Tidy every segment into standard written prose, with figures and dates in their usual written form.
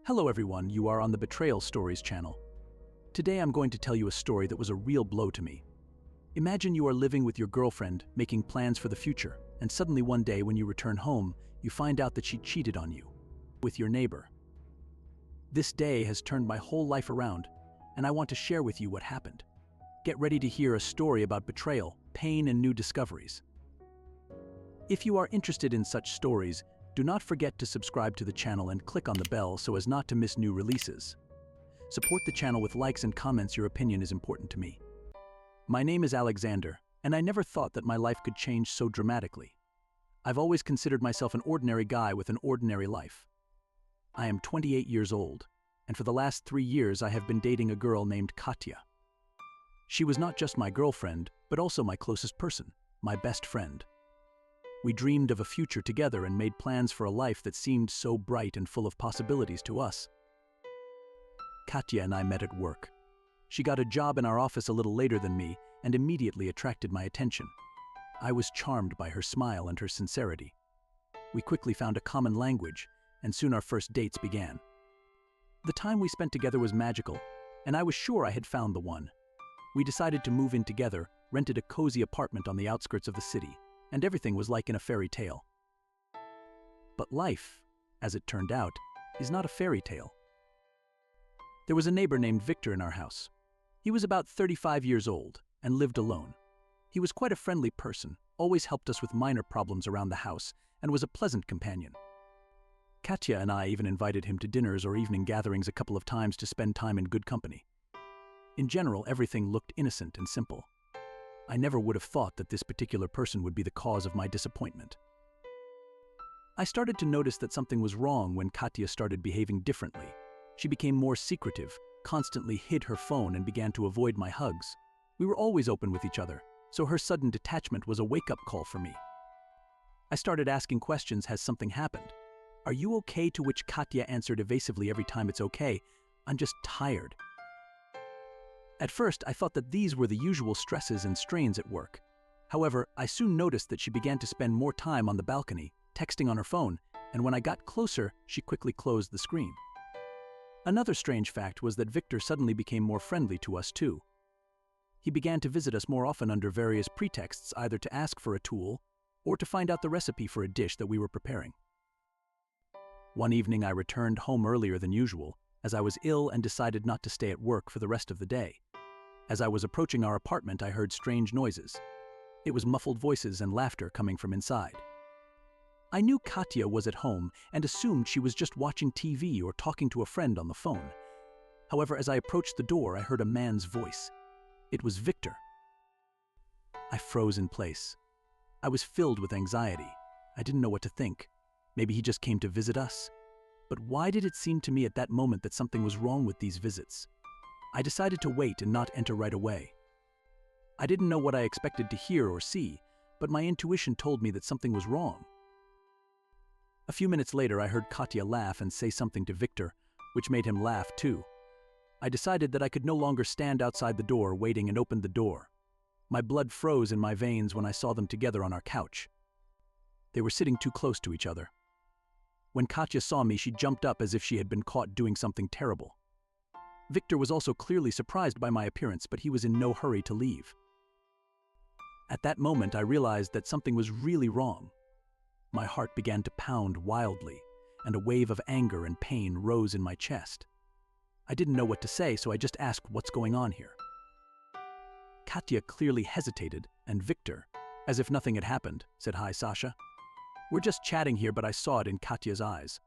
Hello everyone, you are on the Betrayal Stories channel. Today I'm going to tell you a story that was a real blow to me. Imagine you are living with your girlfriend, making plans for the future, and suddenly one day when you return home, you find out that she cheated on you with your neighbor. This day has turned my whole life around, and I want to share with you what happened. Get ready to hear a story about betrayal, pain, and new discoveries. If you are interested in such stories, do not forget to subscribe to the channel and click on the bell so as not to miss new releases. Support the channel with likes and comments. Your opinion is important to me. My name is Alexander, and I never thought that my life could change so dramatically. I've always considered myself an ordinary guy with an ordinary life. I am 28 years old, and for the last 3 years I have been dating a girl named Katya. She was not just my girlfriend, but also my closest person, my best friend. We dreamed of a future together and made plans for a life that seemed so bright and full of possibilities to us. Katya and I met at work. She got a job in our office a little later than me and immediately attracted my attention. I was charmed by her smile and her sincerity. We quickly found a common language, and soon our first dates began. The time we spent together was magical, and I was sure I had found the one. We decided to move in together, rented a cozy apartment on the outskirts of the city, and everything was like in a fairy tale. But life, as it turned out, is not a fairy tale. There was a neighbor named Victor in our house. He was about 35 years old and lived alone. He was quite a friendly person, always helped us with minor problems around the house, and was a pleasant companion. Katya and I even invited him to dinners or evening gatherings a couple of times to spend time in good company. In general, everything looked innocent and simple. I never would have thought that this particular person would be the cause of my disappointment. I started to notice that something was wrong when Katya started behaving differently. She became more secretive, constantly hid her phone and began to avoid my hugs. We were always open with each other, so her sudden detachment was a wake-up call for me. I started asking questions. Has something happened? Are you okay? To which Katya answered evasively every time, it's okay, I'm just tired. At first, I thought that these were the usual stresses and strains at work. However, I soon noticed that she began to spend more time on the balcony, texting on her phone, and when I got closer, she quickly closed the screen. Another strange fact was that Victor suddenly became more friendly to us too. He began to visit us more often under various pretexts, either to ask for a tool or to find out the recipe for a dish that we were preparing. One evening I returned home earlier than usual, as I was ill and decided not to stay at work for the rest of the day. As I was approaching our apartment, I heard strange noises. It was muffled voices and laughter coming from inside. I knew Katya was at home and assumed she was just watching TV or talking to a friend on the phone. However, as I approached the door, I heard a man's voice. It was Victor. I froze in place. I was filled with anxiety. I didn't know what to think. Maybe he just came to visit us. But why did it seem to me at that moment that something was wrong with these visits? I decided to wait and not enter right away. I didn't know what I expected to hear or see, but my intuition told me that something was wrong. A few minutes later, I heard Katya laugh and say something to Victor, which made him laugh too. I decided that I could no longer stand outside the door waiting and opened the door. My blood froze in my veins when I saw them together on our couch. They were sitting too close to each other. When Katya saw me, she jumped up as if she had been caught doing something terrible. Victor was also clearly surprised by my appearance, but he was in no hurry to leave. At that moment, I realized that something was really wrong. My heart began to pound wildly, and a wave of anger and pain rose in my chest. I didn't know what to say, so I just asked, what's going on here? Katya clearly hesitated, and Victor, as if nothing had happened, said, "Hi, Sasha. We're just chatting here," but I saw it in Katya's eyes.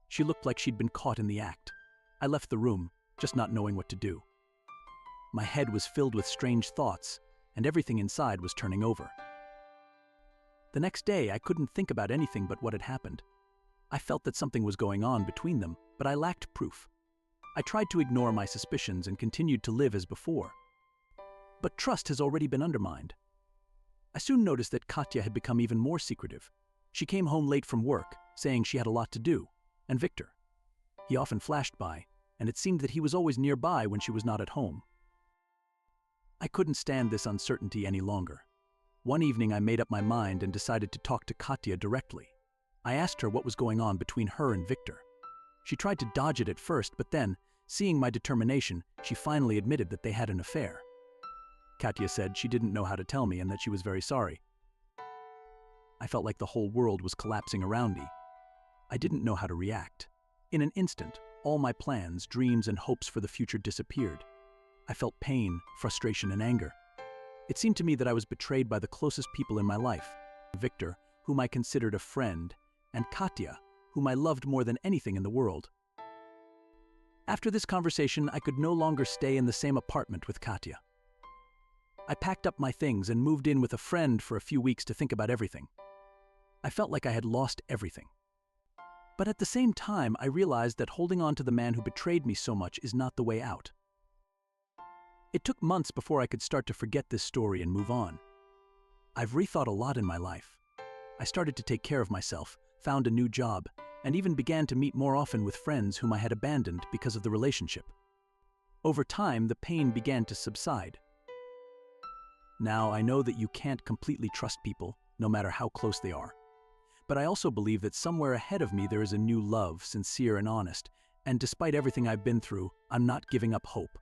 She looked like she'd been caught in the act. I left the room, just not knowing what to do. My head was filled with strange thoughts, and everything inside was turning over. The next day, I couldn't think about anything but what had happened. I felt that something was going on between them, but I lacked proof. I tried to ignore my suspicions and continued to live as before. But trust has already been undermined. I soon noticed that Katya had become even more secretive. She came home late from work, saying she had a lot to do, and Victor. He often flashed by, and it seemed that he was always nearby when she was not at home. I couldn't stand this uncertainty any longer. One evening I made up my mind and decided to talk to Katya directly. I asked her what was going on between her and Victor. She tried to dodge it at first, but then, seeing my determination, she finally admitted that they had an affair. Katya said she didn't know how to tell me and that she was very sorry. I felt like the whole world was collapsing around me. I didn't know how to react. In an instant, all my plans, dreams, and hopes for the future disappeared. I felt pain, frustration, and anger. It seemed to me that I was betrayed by the closest people in my life: Victor, whom I considered a friend, and Katya, whom I loved more than anything in the world. After this conversation, I could no longer stay in the same apartment with Katya. I packed up my things and moved in with a friend for a few weeks to think about everything. I felt like I had lost everything. But at the same time, I realized that holding on to the man who betrayed me so much is not the way out. It took months before I could start to forget this story and move on. I've rethought a lot in my life. I started to take care of myself, found a new job, and even began to meet more often with friends whom I had abandoned because of the relationship. Over time, the pain began to subside. Now, I know that you can't completely trust people, no matter how close they are. But I also believe that somewhere ahead of me there is a new love, sincere and honest, and despite everything I've been through, I'm not giving up hope.